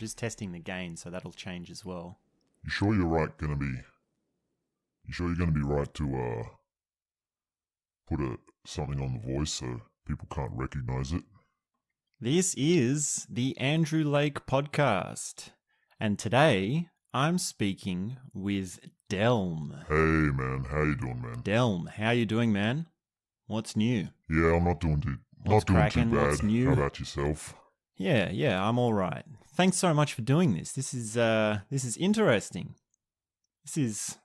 just testing the gain, so that'll change as well. You sure you're right? You sure you're gonna be right to put something on the voice so people can't recognize it? This is the Andrew Lake Podcast, and today I'm speaking with Delm. Hey man, how you doing, man? Delm, how you doing, man? What's new? Yeah, I'm not doing too What's cracking? bad. What's new? How about yourself? Yeah, I'm all right. Thanks so much for doing this. This is interesting. This is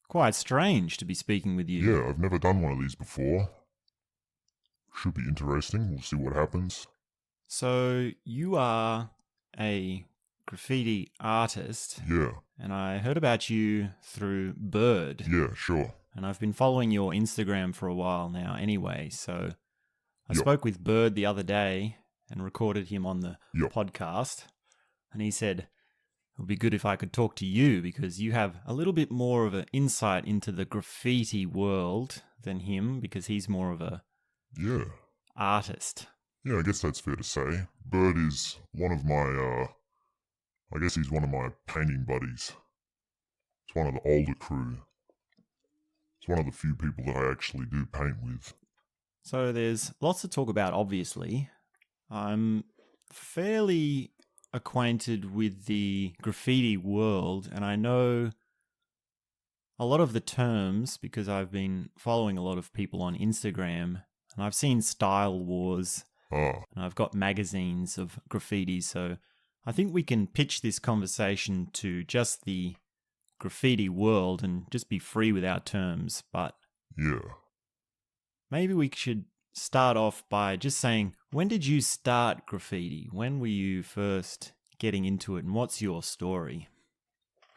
quite strange to be speaking with you. Yeah, I've never done one of these before. Should be interesting. We'll see what happens. So you are a graffiti artist. Yeah. And I heard about you through Bird. Yeah, sure. And I've been following your Instagram for a while now anyway. So I Yep. spoke with Bird the other day and recorded him on the Yep. podcast. And he said it would be good if I could talk to you because you have a little bit more of an insight into the graffiti world than him because he's more of a Yeah. artist. Yeah, I guess that's fair to say. Bird is one of my, I guess he's one of my painting buddies. It's one of the older crew. It's one of the few people that I actually do paint with. So there's lots to talk about, obviously. I'm fairly acquainted with the graffiti world, and I know a lot of the terms because I've been following a lot of people on Instagram, and I've seen Style Wars, Ah, and I've got magazines of graffiti, so I think we can pitch this conversation to just the graffiti world and just be free with our terms, but yeah. maybe we should start off by just saying, when did you start graffiti? When were you first getting into it, and what's your story?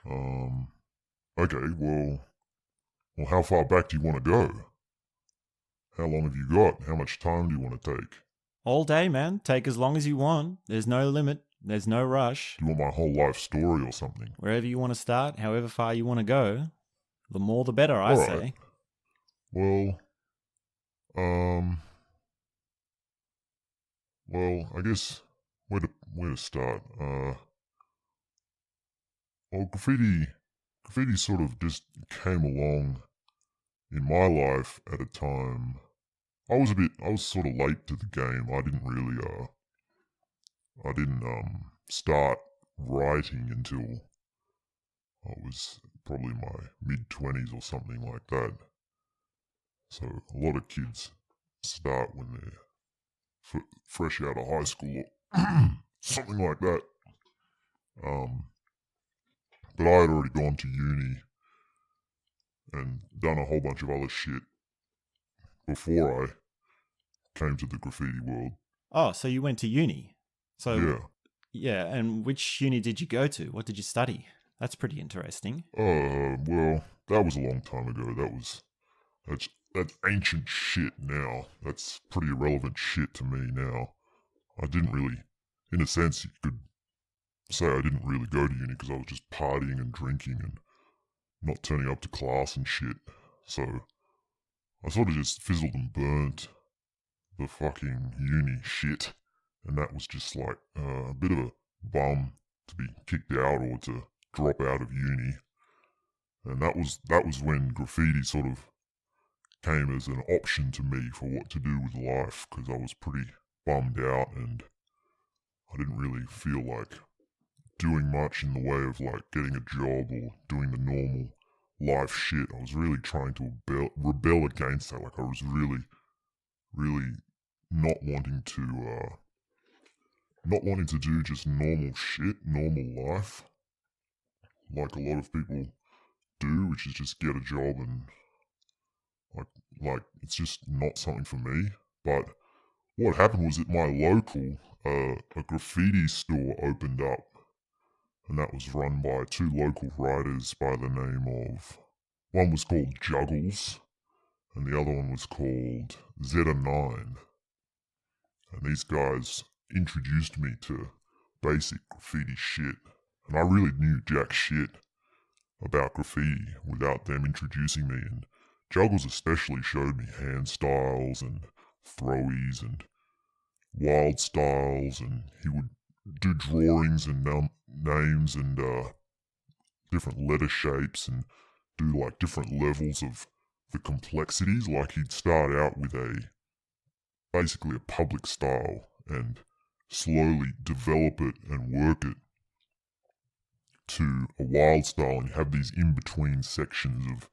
Okay, well, how far back do you want to go? How long have you got? How much time do you want to take? All day, man. Take as long as you want. There's no limit. There's no rush. Do you want my whole life story or something? Wherever you want to start, however far you want to go, the more the better, I All say. right. Well, I guess where to start? Well, graffiti sort of just came along in my life at a time. I was sort of late to the game. I didn't start writing until I was probably in my mid-20s or something like that. So a lot of kids start when they're fresh out of high school or something like that. But I had already gone to uni and done a whole bunch of other shit before I came to the graffiti world. Oh, so you went to uni. So Yeah. yeah, and which uni did you go to? What did you study? That's pretty interesting. Well, that was a long time ago. That's ancient shit now. That's pretty irrelevant shit to me now. I didn't really, in a sense, you could say I didn't really go to uni because I was just partying and drinking and not turning up to class and shit. So I sort of just fizzled and burnt the fucking uni shit. And that was just like a bit of a bum to be kicked out or to drop out of uni. And that was when graffiti sort of came as an option to me for what to do with life because I was pretty bummed out and I didn't really feel like doing much in the way of like getting a job or doing the normal life shit. I was really trying to rebel against that. Like I was really not wanting to do just normal shit, normal life, like a lot of people do, which is just get a job and like it's just not something for me. But what happened was at my local, a graffiti store opened up, and that was run by two local writers by the name of, one was called Juggles, and the other one was called Z9. And these guys introduced me to basic graffiti shit, and I really knew jack shit about graffiti without them introducing me, and Juggles especially showed me hand styles and throwies and wild styles, and he would do drawings and names and different letter shapes and do like different levels of the complexities. Like he'd start out with basically a public style and slowly develop it and work it to a wild style, and you have these in-between sections of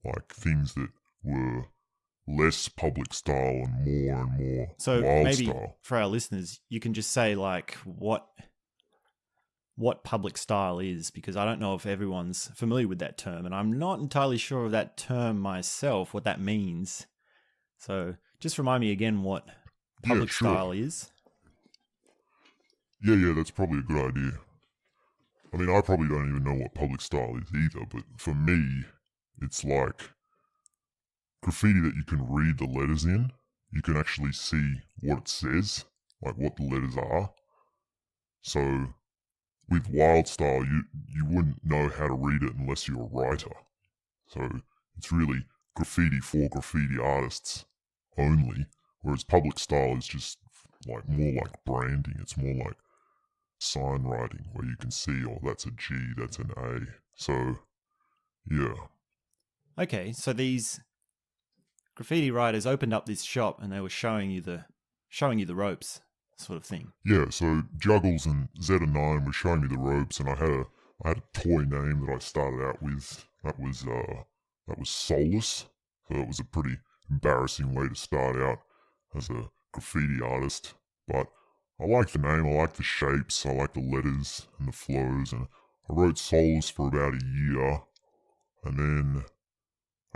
like things that were less public style and more So wild maybe style. for our listeners, you can just say like what public style is, because I don't know if everyone's familiar with that term, and I'm not entirely sure of that term myself, what that means. So just remind me again what public style is. Yeah, that's probably a good idea. I mean, I probably don't even know what public style is either, but for me, it's like graffiti that you can read the letters in. You can actually see what it says, like what the letters are. So with wild style, you wouldn't know how to read it unless you're a writer. So it's really graffiti for graffiti artists only, whereas public style is just like more like branding. It's more like sign writing where you can see, oh, that's a G, that's an A. So yeah. Okay, so these graffiti writers opened up this shop and they were showing you the ropes, sort of thing. Yeah, so Juggles and Z9 were showing me the ropes, and I had a toy name that I started out with. That was Soulless. So it was a pretty embarrassing way to start out as a graffiti artist. But I like the name, I like the shapes, I like the letters and the flows, and I wrote Soulless for about a year, and then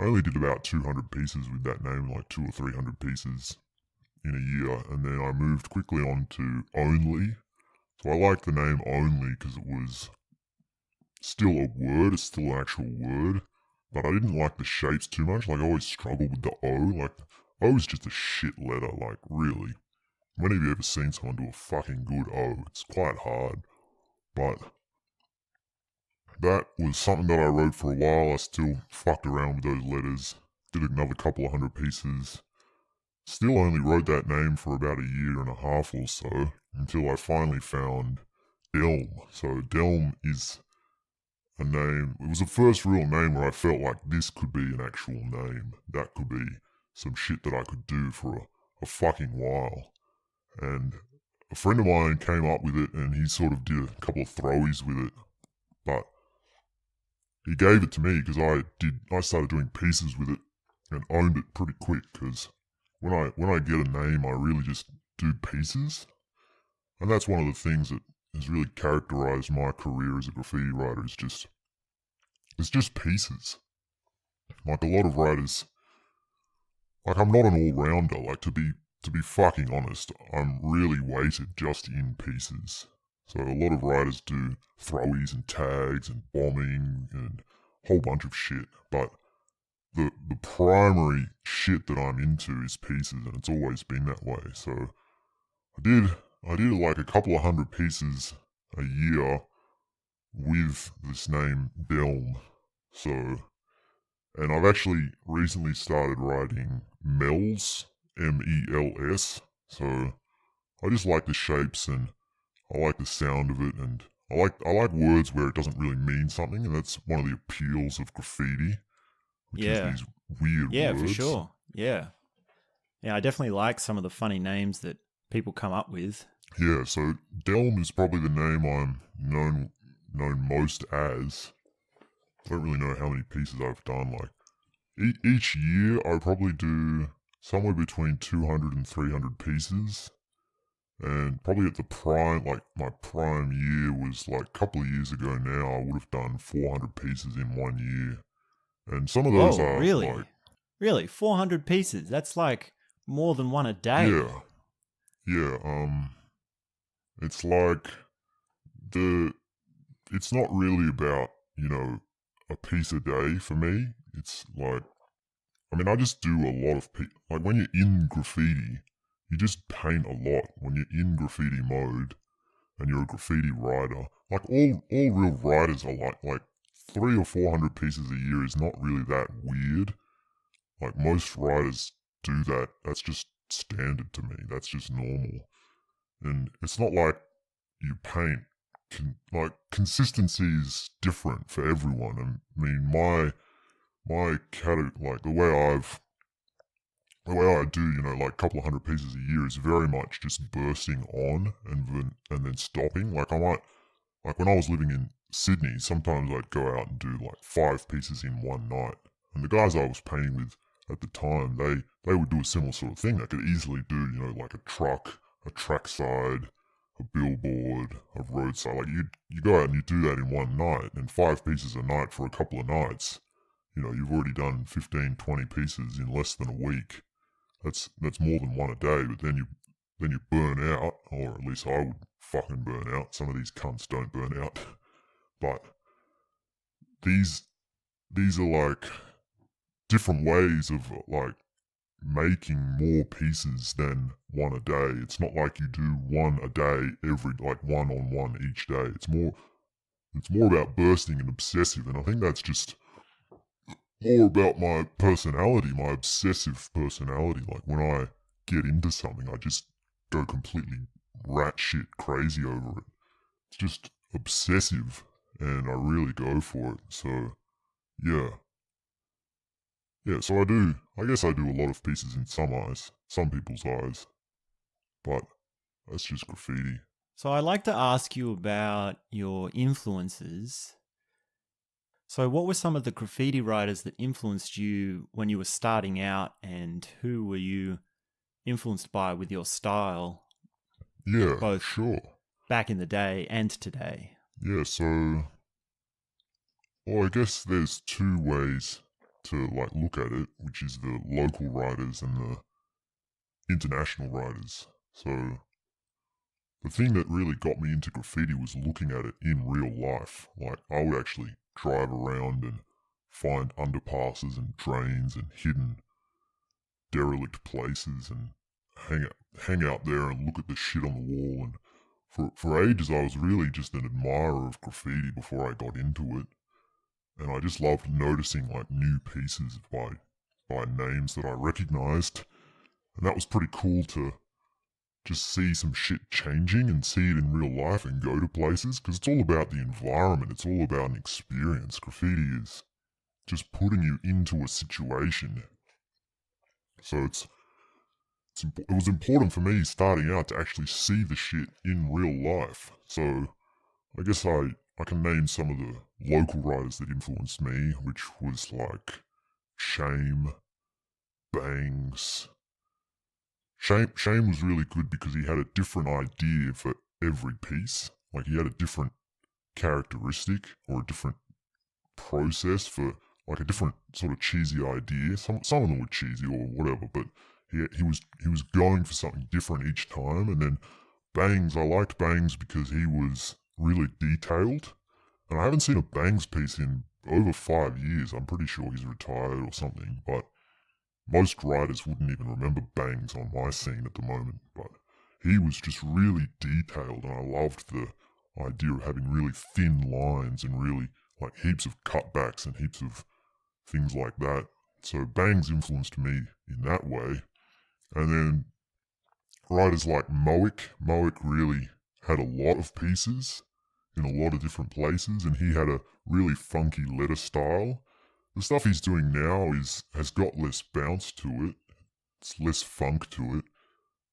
I only did about 200 pieces with that name, like 200 or 300 pieces in a year, and then I moved quickly on to Only. So I like the name Only because it was still a word, it's still an actual word, but I didn't like the shapes too much. Like I always struggled with the O. Like O is just a shit letter, like really. When have you ever seen someone do a fucking good O? It's quite hard. But that was something that I wrote for a while. I still fucked around with those letters. Did another couple of hundred pieces. Still only wrote that name for about a year and a half or so until I finally found Delm. So Delm is a name. It was the first real name where I felt like this could be an actual name. That could be some shit that I could do for a fucking while. And a friend of mine came up with it, and he sort of did a couple of throwies with it. But he gave it to me because I started doing pieces with it and owned it pretty quick, because when I get a name, I really just do pieces. And that's one of the things that has really characterized my career as a graffiti writer. It's just pieces. Like a lot of writers, like I'm not an all-rounder. Like to be fucking honest, I'm really weighted just in pieces. So a lot of writers do throwies and tags and bombing and a whole bunch of shit. But the primary shit that I'm into is pieces, and it's always been that way. So I did like a couple of hundred pieces a year with this name Delm. So, and I've actually recently started writing Mels, MELS. So I just like the shapes and I like the sound of it, and I like words where it doesn't really mean something, and that's one of the appeals of graffiti, which is these weird words. Yeah, for sure. Yeah, I definitely like some of the funny names that people come up with. Yeah, so Delm is probably the name I'm known most as. I don't really know how many pieces I've done. Like each year, I probably do somewhere between 200 and 300 pieces. And probably at the prime, like my prime year was like a couple of years ago now, I would have done 400 pieces in 1 year. And some of those are really? like... Really? 400 pieces? That's like more than one a day. Yeah. It's like it's not really about, a piece a day for me. It's like, I mean, I just do a lot of like when you're in graffiti, you just paint a lot. When you're in graffiti mode and you're a graffiti writer, like all real writers are like 300 or 400 pieces a year is not really that weird. Like most writers do that. That's just standard to me. That's just normal. And it's not like you paint consistency is different for everyone. I mean, my like the way I do, like a couple of hundred pieces a year is very much just bursting on and then stopping. Like when I was living in Sydney, sometimes I'd go out and do like 5 pieces in one night. And the guys I was painting with at the time, they would do a similar sort of thing. They could easily do, like a truck, a trackside, a billboard, a roadside. Like you go out and you do that in one night, and 5 pieces a night for a couple of nights. You've already done 15, 20 pieces in less than a week. That's more than one a day, but then you burn out, or at least I would fucking burn out. Some of these cunts don't burn out. But these are like different ways of like making more pieces than one a day. It's not like you do one a day every, like one on one each day. It's more about bursting and obsessive, and I think that's just more about my personality, my obsessive personality. Like when I get into something, I just go completely rat shit crazy over it. It's just obsessive, and I really go for it. So, yeah. So I guess I do a lot of pieces in some people's eyes, but that's just graffiti. So I'd like to ask you about your influences. So what were some of the graffiti writers that influenced you when you were starting out, and who were you influenced by with your style? Yeah, both sure. Back in the day and today. Yeah, so, well, I guess there's 2 ways to like look at it, which is the local writers and the international writers. So the thing that really got me into graffiti was looking at it in real life. Like I would actually drive around and find underpasses and drains and hidden derelict places and hang out there and look at the shit on the wall. And for ages I was really just an admirer of graffiti before I got into it. And I just loved noticing like new pieces by names that I recognized. And that was pretty cool to just see some shit changing and see it in real life and go to places, because it's all about the environment. It's all about an experience. Graffiti is just putting you into a situation. So it was important for me starting out to actually see the shit in real life. So I guess I can name some of the local writers that influenced me, which was like Shame, Bangs. Shame was really good because he had a different idea for every piece. Like he had a different characteristic or a different process for like a different sort of cheesy idea. Some of them were cheesy or whatever, but he was going for something different each time. And then Bangs, I liked Bangs because he was really detailed. And I haven't seen a Bangs piece in over 5 years. I'm pretty sure he's retired or something, but most writers wouldn't even remember Bangs on my scene at the moment. But he was just really detailed, and I loved the idea of having really thin lines and really like heaps of cutbacks and heaps of things like that. So Bangs influenced me in that way. And then writers like Moic really had a lot of pieces in a lot of different places, and he had a really funky letter style. The stuff he's doing now has got less bounce to it. It's less funk to it.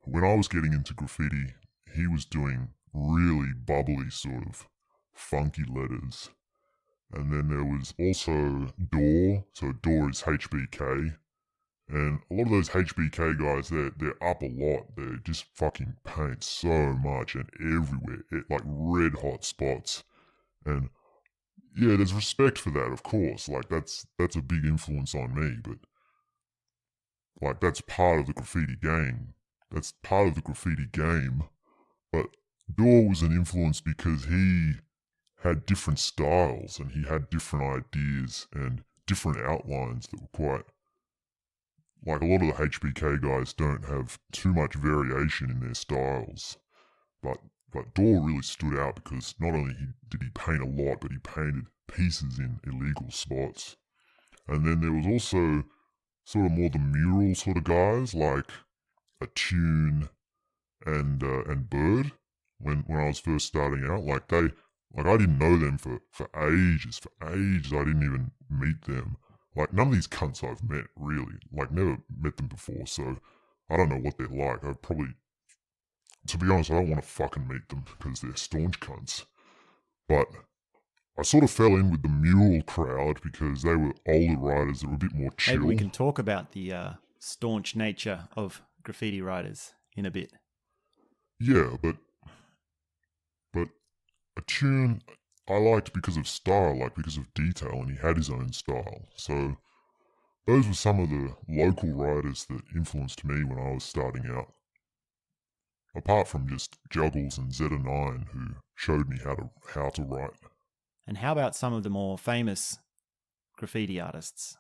When I was getting into graffiti, he was doing really bubbly sort of funky letters. And then there was also Door. So Door is HBK. And a lot of those HBK guys, they're up a lot. They just fucking paint so much and everywhere. Like red hot spots. And yeah, there's respect for that, of course. Like that's a big influence on me, but like that's part of the graffiti game. That's part of the graffiti game. But Door was an influence because he had different styles and he had different ideas and different outlines that were quite, like a lot of the HBK guys don't have too much variation in their styles. But Door really stood out because not only did he paint a lot, but he painted pieces in illegal spots. And then there was also sort of more the mural sort of guys like Attune and Bird. When I was first starting out, like Like, I didn't know them for ages. For ages, I didn't even meet them. Like, none of these cunts I've met, really. Like, never met them before, so I don't know what they're like. I probably, to be honest, I don't want to fucking meet them because they're staunch cunts. But I sort of fell in with the mule crowd because they were older riders that were a bit more chill. Maybe we can talk about the staunch nature of graffiti riders in a bit. Yeah, but a tune I liked because of style, like because of detail, and he had his own style. So those were some of the local riders that influenced me when I was starting out. Apart from just Juggles and Zeta9, who showed me how to write. And how about some of the more famous graffiti artists?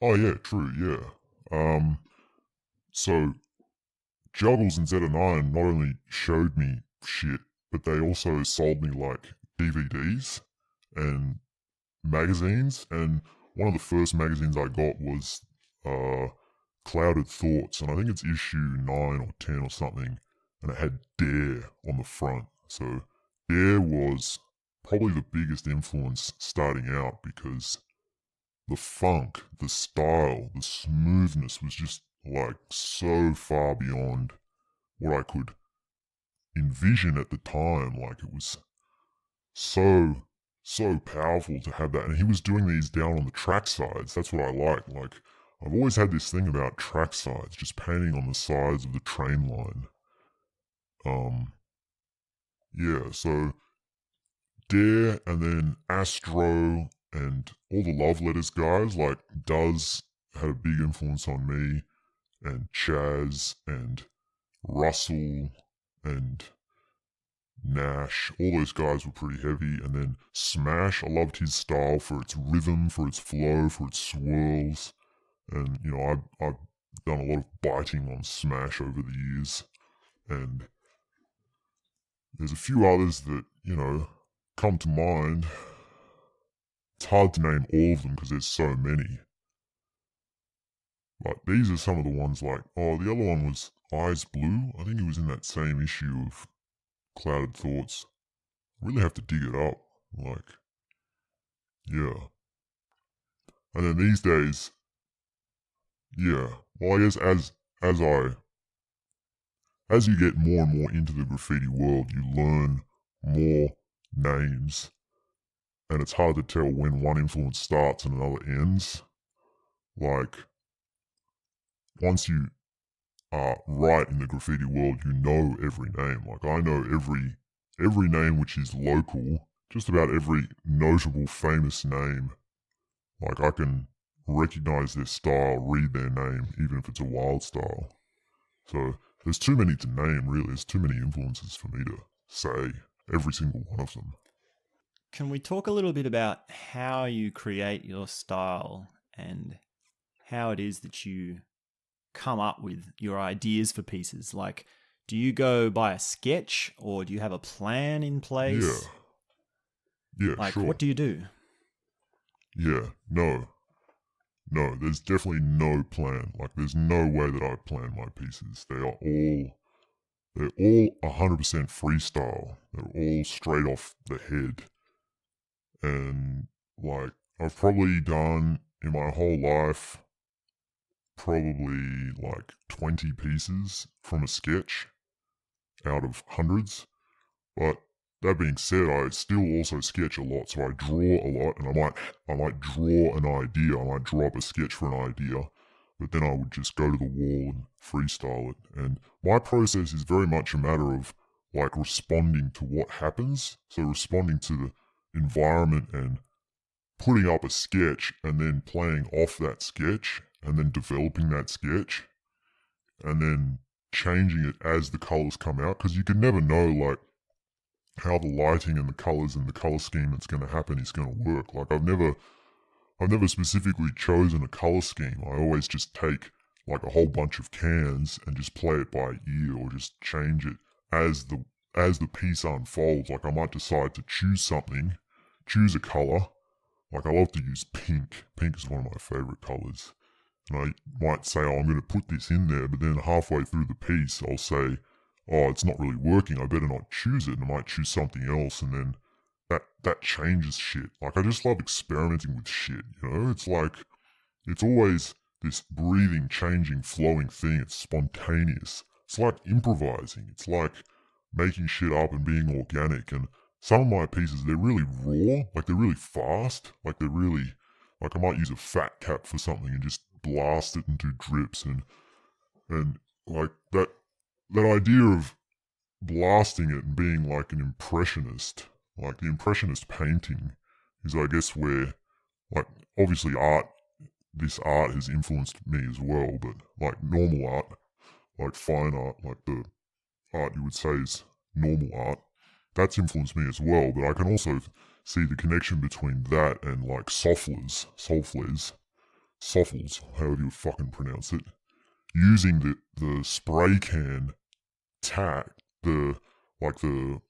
Oh yeah, true, yeah. So Juggles and Zeta9 not only showed me shit, but they also sold me like DVDs and magazines. And one of the first magazines I got was Clouded Thoughts, and I think it's issue 9 or 10 or something, and it had Dare on the front. So Dare was probably the biggest influence starting out because the funk, the style, the smoothness was just like so far beyond what I could envision at the time. Like, it was so powerful to have that. And he was doing these down on the track sides. That's what I like. Like, I've always had this thing about track sides, just painting on the sides of the train line. Yeah, so Dare, and then Astro and all the Love Letters guys, like Does had a big influence on me, and Chaz and Russell and Nash, all those guys were pretty heavy. And then Smash, I loved his style for its rhythm, for its flow, for its swirls. And, you know, I've done a lot of biting on Smash over the years. And there's a few others that, you know, come to mind. It's hard to name all of them because there's so many. But these are some of the ones like, oh, the other one was Eyes Blue. I think it was in that same issue of Clouded Thoughts. I really have to dig it up. Like, yeah. And then these days, yeah. Well, I guess as you get more and more into the graffiti world, you learn more names, and it's hard to tell when one influence starts and another ends. Like, once you are right in the graffiti world, you know every name. Like, I know every name which is local, just about every notable famous name. Like, I can recognize their style, read their name, even if it's a wild style. So there's too many to name, really. There's too many influences for me to say every single one of them. Can we talk a little bit about how you create your style and how it is that you come up with your ideas for pieces? Like, do you go by a sketch or do you have a plan in place? Yeah, like, sure. What do you do? Yeah, no, there's definitely no plan. Like, there's no way that I plan my pieces. They're all 100% freestyle. They're all straight off the head. And, like, I've probably done in my whole life probably like 20 pieces from a sketch out of hundreds. But that being said, I still also sketch a lot, so I draw a lot, and I might draw an idea. I might draw up a sketch for an idea, but then I would just go to the wall and freestyle it. And my process is very much a matter of like responding to what happens. So responding to the environment and putting up a sketch and then playing off that sketch and then developing that sketch and then changing it as the colors come out, because you can never know like how the lighting and the colors and the color scheme that's going to happen is going to work. Like, I've never specifically chosen a color scheme. I always just take like a whole bunch of cans and just play it by ear, or just change it as the piece unfolds. Like, I might decide to choose a color. Like, I love to use pink. Pink is one of my favorite colors. And I might say, oh, I'm going to put this in there, but then halfway through the piece, I'll say, oh, it's not really working. I better not choose it. And I might choose something else. And then that changes shit. Like I just love experimenting with shit, you know? It's like it's always this breathing, changing, flowing thing. It's spontaneous. It's like improvising. It's like making shit up and being organic. And some of my pieces, they're really raw, like they're really fast, like they're really like I might use a fat cap for something and just blast it into drips and like that idea of blasting it and being like an impressionist, like the impressionist painting is I guess where like obviously this art has influenced me as well, but like normal art, like fine art, like the art you would say is normal art, that's influenced me as well, but I can also see the connection between that and like soffles, however you fucking pronounce it, using the spray can tack, the how do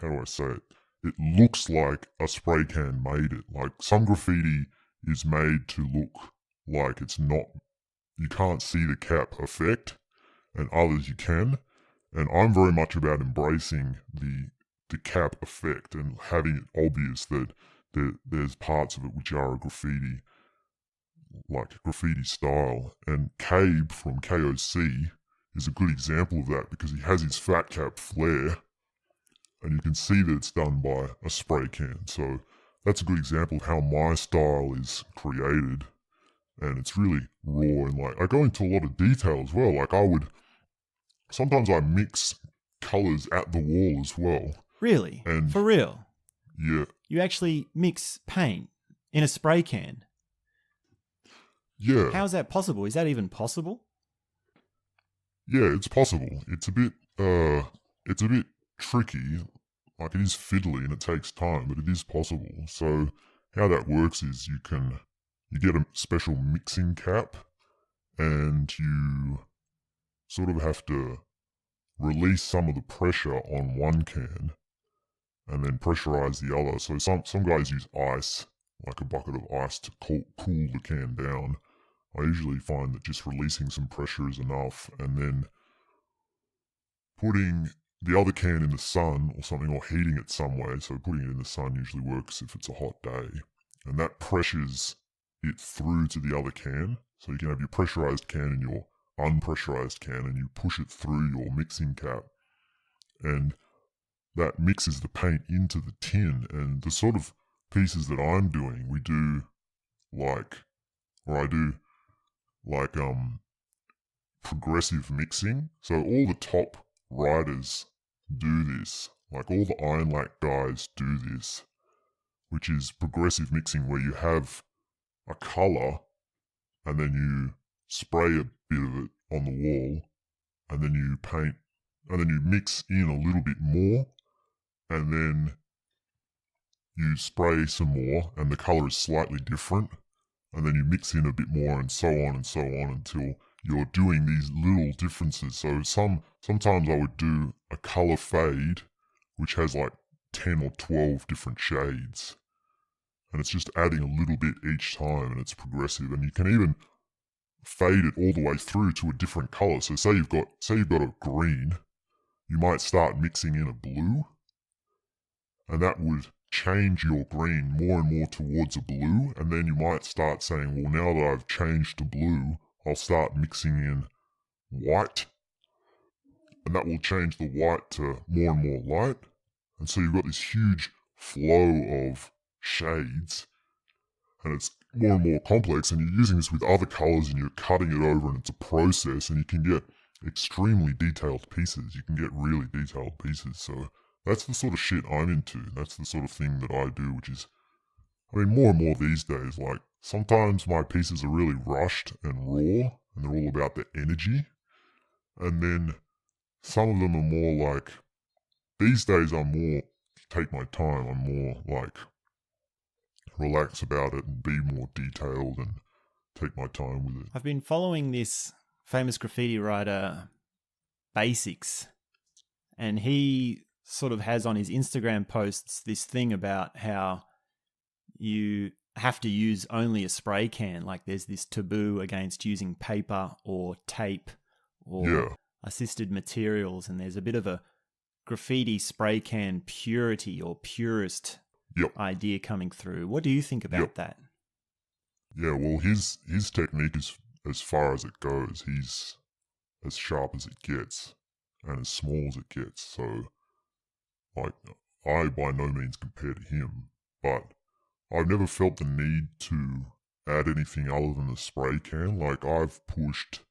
I say it? It looks like a spray can made it. Like some graffiti is made to look like it's not, you can't see the cap effect, and others you can. And I'm very much about embracing the cap effect and having it obvious that there's parts of it which are a graffiti, like graffiti style. And Cabe from KOC is a good example of that because he has his fat cap flare and you can see that it's done by a spray can. So that's a good example of how my style is created. And it's really raw and like I go into a lot of detail as well. Like sometimes I mix colours at the wall as well. Really? And for real? Yeah. You actually mix paint in a spray can? Yeah. How is that possible? Is that even possible? Yeah, it's possible. It's a bit tricky. Like it is fiddly and it takes time, but it is possible. So how that works is you get a special mixing cap and you sort of have to release some of the pressure on one can and then pressurize the other. So some guys use ice, like a bucket of ice to cool the can down. I usually find that just releasing some pressure is enough and then putting the other can in the sun or something, or heating it some way. So putting it in the sun usually works if it's a hot day. And that pressures it through to the other can. So you can have your pressurized can and your unpressurized can and you push it through your mixing cap. And that mixes the paint into the tin. And the sort of pieces that I'm doing, I do like progressive mixing. So all the top writers do this. Like all the iron lac guys do this, which is progressive mixing where you have a colour and then you spray a bit of it on the wall and then you paint and then you mix in a little bit more and then you spray some more and the colour is slightly different and then you mix in a bit more and so on until you're doing these little differences. So sometimes I would do a colour fade which has like 10 or 12 different shades. And it's just adding a little bit each time and it's progressive. And you can even fade it all the way through to a different colour. So say you've got a green, you might start mixing in a blue and that would change your green more and more towards a blue, and then you might start saying, well, now that I've changed to blue, I'll start mixing in white, and that will change the white to more and more light, and so you've got this huge flow of shades, and it's more and more complex, and you're using this with other colours, and you're cutting it over, and it's a process, and you can get extremely detailed pieces. You can get really detailed pieces, so that's the sort of shit I'm into. That's the sort of thing that I do, which is, I mean, more and more these days. Like, sometimes my pieces are really rushed and raw, and they're all about the energy. And then some of them are more like, these days I'm more take my time. I'm more like, relax about it and be more detailed and take my time with it. I've been following this famous graffiti writer, Basics, and he sort of has on his Instagram posts this thing about how you have to use only a spray can. Like there's this taboo against using paper or tape or assisted materials, and there's a bit of a graffiti spray can purity or purist Yep. idea coming through. What do you think about that? Yeah, well, his technique is as far as it goes. He's as sharp as it gets and as small as it gets. So, like, I by no means compare to him, but I've never felt the need to add anything other than the spray can. Like, I've pushed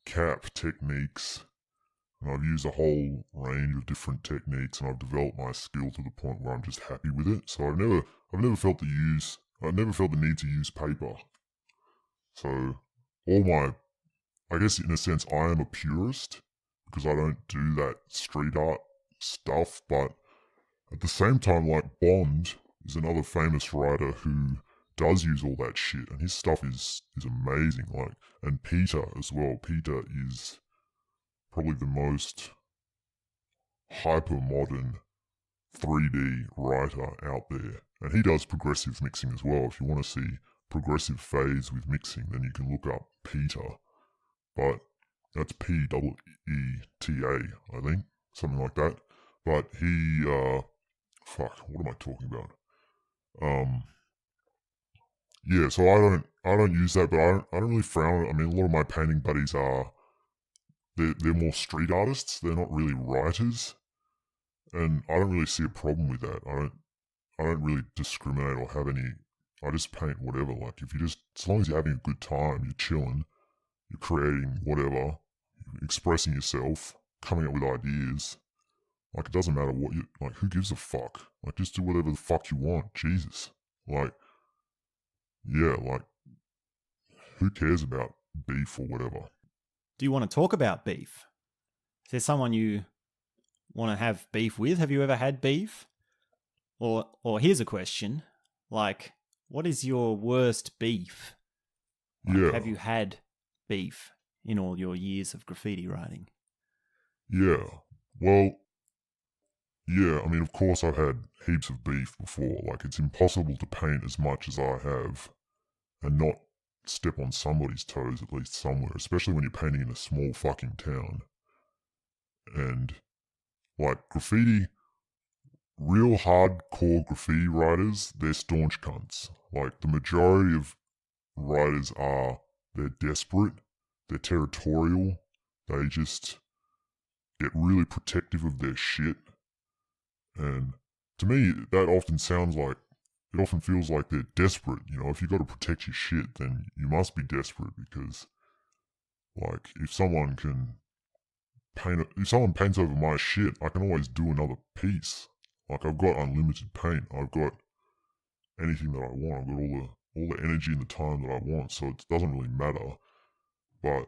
cap techniques and I've used a whole range of different techniques and I've developed my skill to the point where I'm just happy with it. So I've never felt the need to use paper. So I guess in a sense I am a purist because I don't do that street art stuff, but at the same time, like, Bond is another famous writer who does use all that shit, and his stuff is amazing. Like, and Peter as well. Peter is probably the most hyper modern 3D writer out there, and he does progressive mixing as well. If you want to see progressive fades with mixing, then you can look up Peter, but that's P-E-E-T-A, I think, something like that. But he, what am I talking about? Yeah, so I don't use that, but I don't really frown on it. I mean, a lot of my painting buddies they're more street artists. They're not really writers, and I don't really see a problem with that. I don't really discriminate or have any. I just paint whatever. Like, if you just, as long as you're having a good time, you're chilling, you're creating whatever, expressing yourself, coming up with ideas. Like, it doesn't matter what you, like, who gives a fuck? Like, just do whatever the fuck you want. Jesus. Like, yeah, like, who cares about beef or whatever? Do you want to talk about beef? Is there someone you want to have beef with? Have you ever had beef? Or here's a question, like, what is your worst beef? Like, Yeah. have you had beef in all your years of graffiti writing? Yeah. Well, yeah, I mean, of course I've had heaps of beef before. Like, it's impossible to paint as much as I have and not step on somebody's toes at least somewhere, especially when you're painting in a small fucking town. And, like, graffiti, real hardcore graffiti writers, they're staunch cunts. Like, the majority of writers they're desperate, they're territorial, they just get really protective of their shit. And to me, that often it often feels like they're desperate. You know, if you got to protect your shit, then you must be desperate because, like, if someone paints over my shit, I can always do another piece. Like, I've got unlimited paint. I've got anything that I want. I've got all the energy and the time that I want. So it doesn't really matter. But,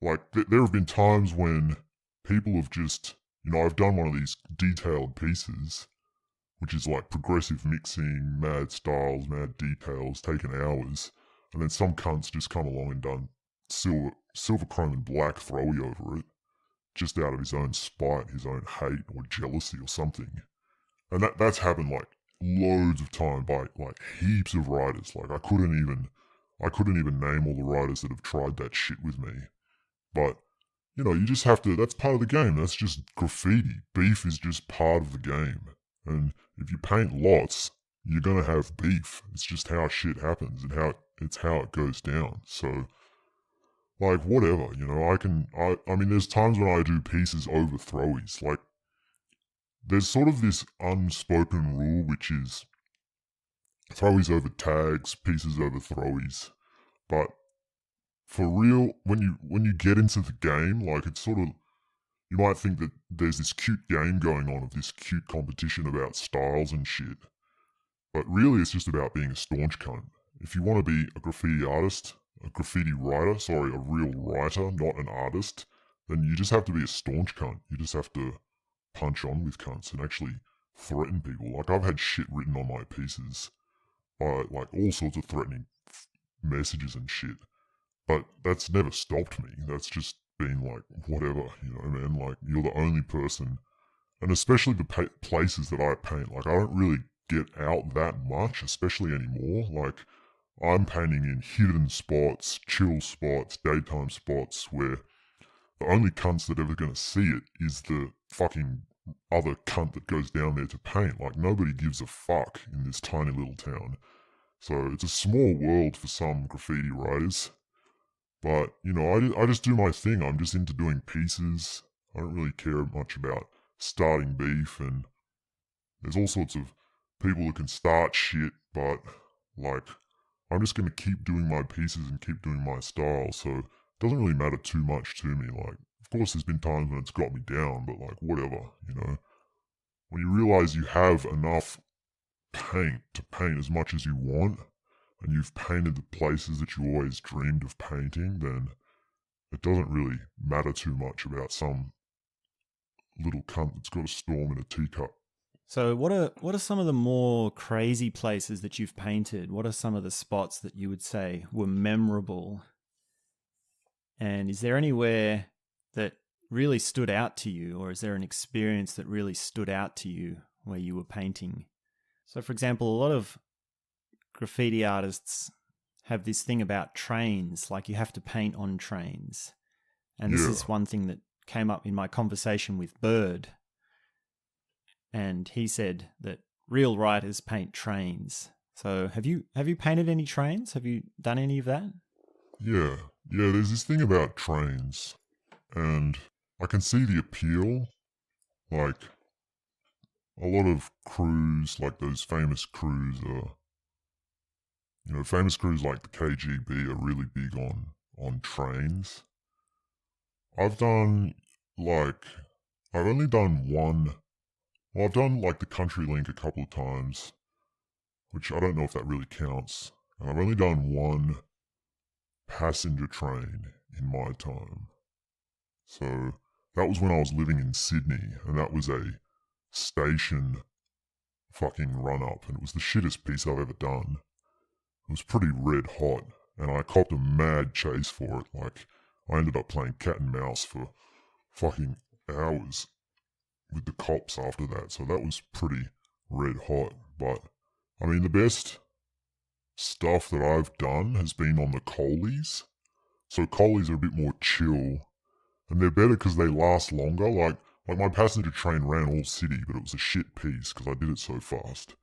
like, there have been times when people have just, you know, I've done one of these detailed pieces, which is like progressive mixing, mad styles, mad details, taking hours, and then some cunts just come along and done silver chrome and black throwy over it, just out of his own spite, his own hate or jealousy or something. And that's happened like loads of time by like heaps of writers. Like, I couldn't even name all the writers that have tried that shit with me. But, you know, you just have to, that's part of the game. That's just graffiti. Beef is just part of the game. And if you paint lots, you're gonna have beef. It's just how shit happens and it's how it goes down. So, like, whatever, you know, I mean, there's times when I do pieces over throwies. Like, there's sort of this unspoken rule, which is throwies over tags, pieces over throwies. But for real, when you get into the game, like, it's sort of, you might think that there's this cute game going on of this cute competition about styles and shit. But really it's just about being a staunch cunt. If you want to be a graffiti artist, a real writer, not an artist, then you just have to be a staunch cunt. You just have to punch on with cunts and actually threaten people. Like, I've had shit written on my pieces by, like, all sorts of threatening messages and shit. But that's never stopped me. That's just been like, whatever, you know, man. Like, you're the only person, and especially the places that I paint, like, I don't really get out that much, especially anymore. Like, I'm painting in hidden spots, chill spots, daytime spots where the only cunts that are ever going to see it is the fucking other cunt that goes down there to paint. Like, nobody gives a fuck in this tiny little town. So it's a small world for some graffiti writers. But, you know, I just do my thing. I'm just into doing pieces. I don't really care much about starting beef, and there's all sorts of people that can start shit, but, like, I'm just going to keep doing my pieces and keep doing my style, so it doesn't really matter too much to me. Like, of course there's been times when it's got me down, but, like, whatever, you know. When you realize you have enough paint to paint as much as you want, and you've painted the places that you always dreamed of painting, then it doesn't really matter too much about some little cunt that's got a storm in a teacup. So what are some of the more crazy places that you've painted? What are some of the spots that you would say were memorable? And is there anywhere that really stood out to you, or is there an experience that really stood out to you where you were painting? So, for example, a lot of graffiti artists have this thing about trains, like you have to paint on trains. And this is one thing that came up in my conversation with Bird. And he said that real writers paint trains. So have you painted any trains? Have you done any of that? Yeah, there's this thing about trains, and I can see the appeal. Like, a lot of crews, like those famous crews are, you know, famous crews like the KGB are really big on trains. I've only done one. Well, I've done like the Country Link a couple of times, which I don't know if that really counts. And I've only done one passenger train in my time. So that was when I was living in Sydney, and that was a station fucking run up, and it was the shittest piece I've ever done. It was pretty red hot, and I copped a mad chase for it. Like, I ended up playing cat and mouse for fucking hours with the cops after that, so that was pretty red hot. But, I mean, the best stuff that I've done has been on the Coleys. So Coleys are a bit more chill, and they're better because they last longer. Like my passenger train ran all city, but it was a shit piece because I did it so fast.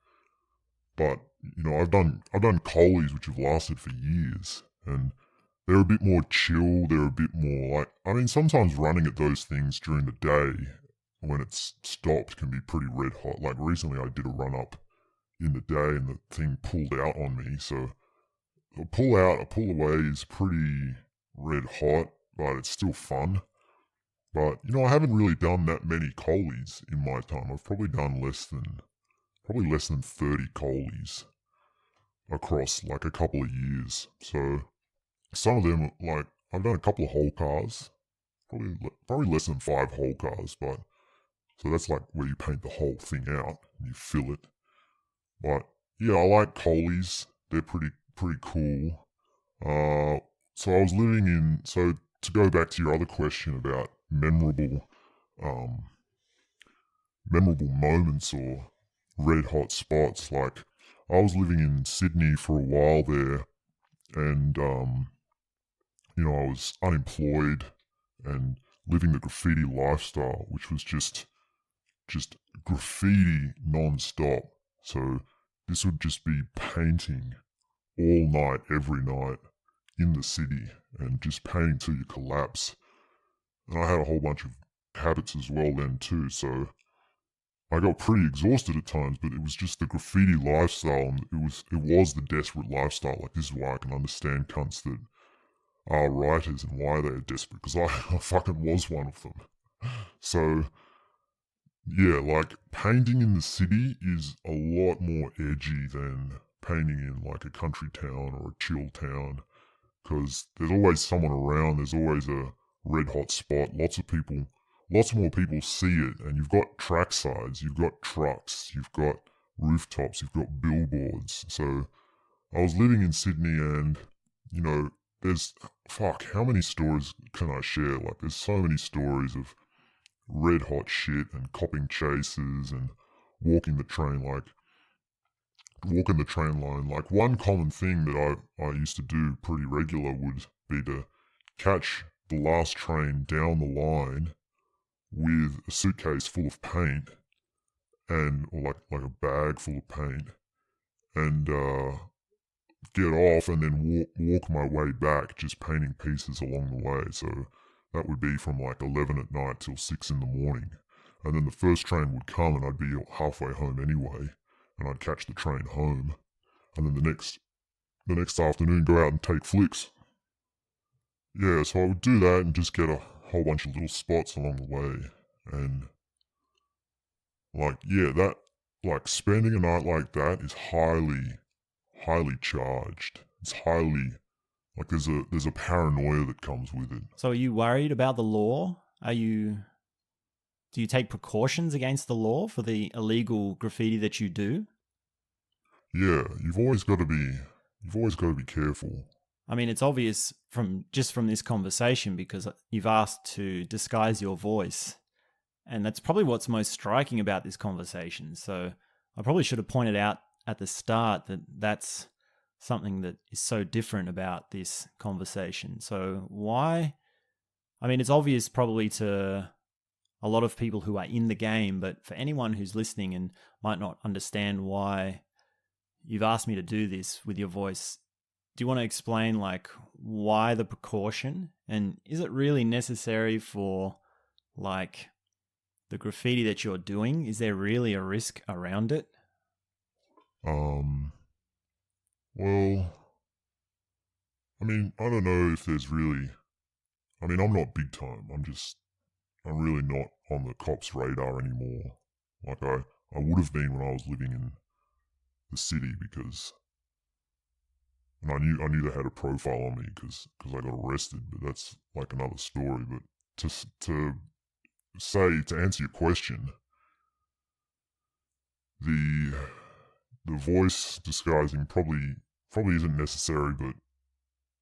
But, you know, I've done Coleys which have lasted for years, and they're a bit more chill. They're a bit more like, I mean, sometimes running at those things during the day when it's stopped can be pretty red hot. Like, recently I did a run up in the day and the thing pulled out on me. So a pull away is pretty red hot, but it's still fun. But, you know, I haven't really done that many Coleys in my time. I've probably done less than 30 Coleys across like a couple of years. So some of them, like, I've done a couple of whole cars, probably less than 5 whole cars, but so that's like where you paint the whole thing out and you fill it. But yeah, I like Coleys. They're pretty cool. So I was living in, so to go back to your other question about memorable moments or red hot spots, like, I was living in Sydney for a while there, and you know, I was unemployed and living the graffiti lifestyle, which was just graffiti non-stop. So this would just be painting all night, every night in the city, and just painting till you collapse. And I had a whole bunch of habits as well then too, so I got pretty exhausted at times, but it was just the graffiti lifestyle, and it was the desperate lifestyle. Like, this is why I can understand cunts that are writers and why they are desperate, because I fucking was one of them. So yeah, like, painting in the city is a lot more edgy than painting in like a country town or a chill town, because there's always someone around, there's always a red hot spot, lots more people see it, and you've got track sides, you've got trucks, you've got rooftops, you've got billboards. So I was living in Sydney, and, you know, how many stories can I share? Like, there's so many stories of red hot shit and copping chases and walking the train line. Like, one common thing that I used to do pretty regular would be to catch the last train down the line with a suitcase full of paint or like a bag full of paint and get off and then walk my way back, just painting pieces along the way. So that would be from like 11 at night till 6 in the morning. And then the first train would come and I'd be halfway home anyway, and I'd catch the train home. And then the next afternoon go out and take flicks. Yeah, so I would do that and just get a whole bunch of little spots along the way. And spending a night like that is highly charged. It's highly, like there's a paranoia that comes with it. So are you worried about the law? Do you take precautions against the law for the illegal graffiti that you do? Yeah, you've always got to be careful. I mean, it's obvious from this conversation because you've asked to disguise your voice. And that's probably what's most striking about this conversation. So I probably should have pointed out at the start that that's something that is so different about this conversation. So why? I mean, it's obvious probably to a lot of people who are in the game, but for anyone who's listening and might not understand why you've asked me to do this with your voice, do you want to explain like why the precaution, and is it really necessary for like the graffiti that you're doing? Is there really a risk around it? Well, I mean, I don't know if there's really, I mean, I'm not big time. I'm really not on the cops' radar anymore. Like I would have been when I was living in the city because, and I knew they had a profile on me because I got arrested, but that's like another story. But to answer your question, the voice disguising probably isn't necessary, but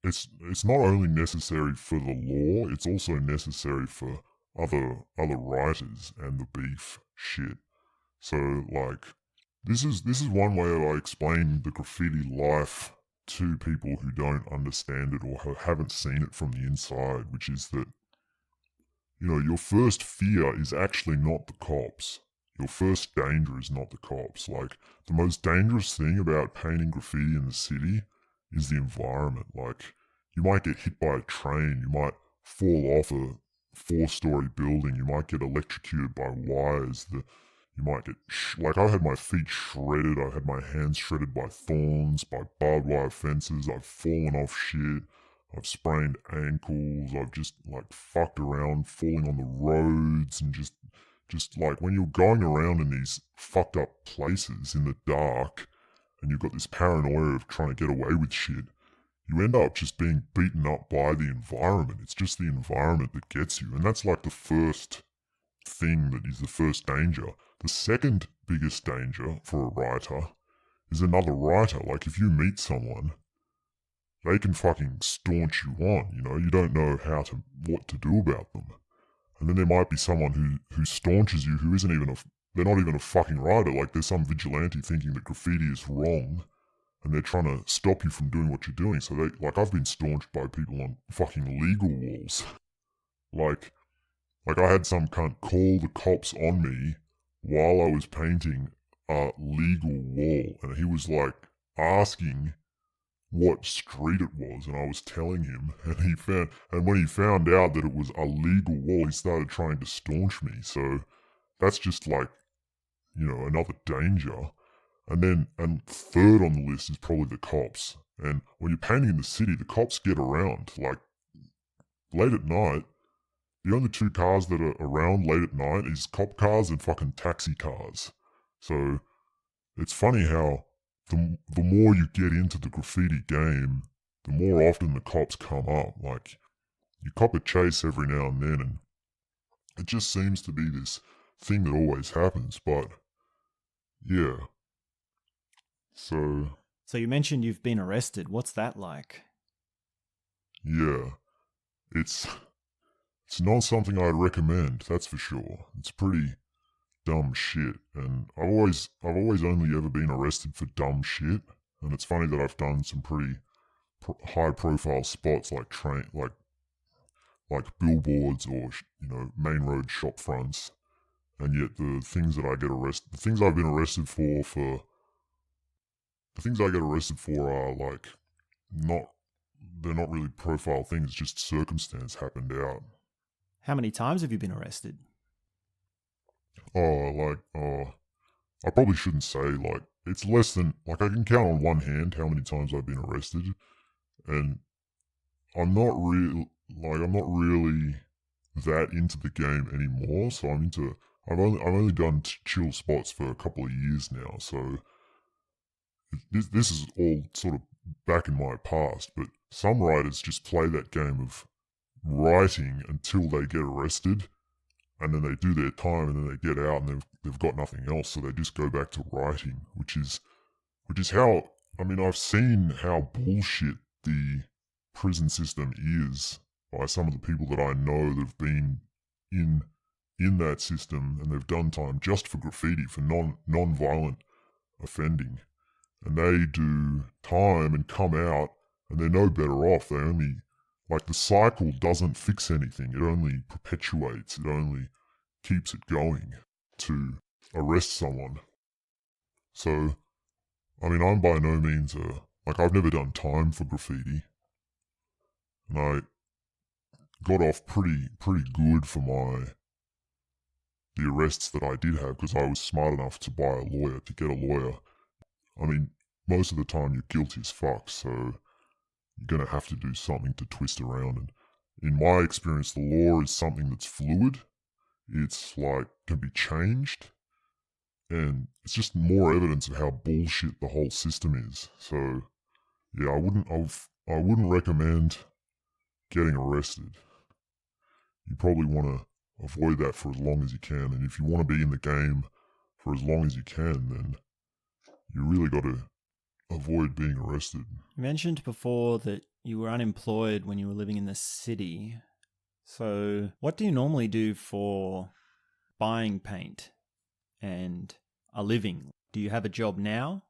it's not only necessary for the law, it's also necessary for other writers and the beef shit. So like this is one way that I explain the graffiti life to people who don't understand it or haven't seen it from the inside, which is that, you know, your first fear is actually not the cops. Your first danger is not the cops. Like, the most dangerous thing about painting graffiti in the city is the environment. Like, you might get hit by a train, you might fall off a 4-story building, you might get electrocuted by wires, you might get, like I had my feet shredded, I had my hands shredded by thorns, by barbed wire fences, I've fallen off shit, I've sprained ankles, I've just like fucked around, falling on the roads and just like when you're going around in these fucked up places in the dark and you've got this paranoia of trying to get away with shit, you end up just being beaten up by the environment. It's just the environment that gets you. And that's like the first thing that is the first danger. The second biggest danger for a writer is another writer. Like if you meet someone, they can fucking staunch you on, you know, you don't know what to do about them. And then there might be someone who staunches you who they're not even a fucking writer. Like there's some vigilante thinking that graffiti is wrong and they're trying to stop you from doing what you're doing. So I've been staunched by people on fucking legal walls. like I had some cunt call the cops on me while I was painting a legal wall. And he was like asking what street it was, and I was telling him, and when he found out that it was a legal wall, he started trying to staunch me. So that's just like, you know, another danger. And third on the list is probably the cops. And when you're painting in the city, the cops get around. Like late at night, the only two cars that are around late at night is cop cars and fucking taxi cars. So it's funny how the more you get into the graffiti game, the more often the cops come up. Like, you cop a chase every now and then, and it just seems to be this thing that always happens. But yeah. So you mentioned you've been arrested. What's that like? Yeah. It's not something I'd recommend, that's for sure. It's pretty dumb shit, and I've always only ever been arrested for dumb shit. And it's funny that I've done some pretty high profile spots like like billboards or main road shop fronts, and yet the things that I get arrested, the things I've been arrested for the things I get arrested for are like not they're not really profile things, just circumstance happened out. How many times have you been arrested? I probably shouldn't say, like, it's less than, like, I can count on one hand how many times I've been arrested, and I'm not really that into the game anymore. So I've only done chill spots for a couple of years now. So this is all sort of back in my past. But some writers just play that game of writing until they get arrested, and then they do their time, and then they get out, and they've got nothing else, so they just go back to writing, which is how, I mean, I've seen how bullshit the prison system is by some of the people that I know that have been in that system, and they've done time just for graffiti, for non-violent offending, and they do time and come out, and they're no better off. They only, like, the cycle doesn't fix anything. It only perpetuates. It only keeps it going to arrest someone. So, I mean, I'm by no means like, I've never done time for graffiti, and I got off pretty good for the arrests that I did have, because I was smart enough to buy a lawyer, to get a lawyer. I mean, most of the time you're guilty as fuck, so you're gonna have to do something to twist around. And in my experience, the law is something that's fluid. It's like, can be changed, and it's just more evidence of how bullshit the whole system is. So yeah, I wouldn't recommend getting arrested. You probably want to avoid that for as long as you can, and if you want to be in the game for as long as you can, then you really got to avoid being arrested. You mentioned before that you were unemployed when you were living in the city. So what do you normally do for buying paint and a living? Do you have a job now?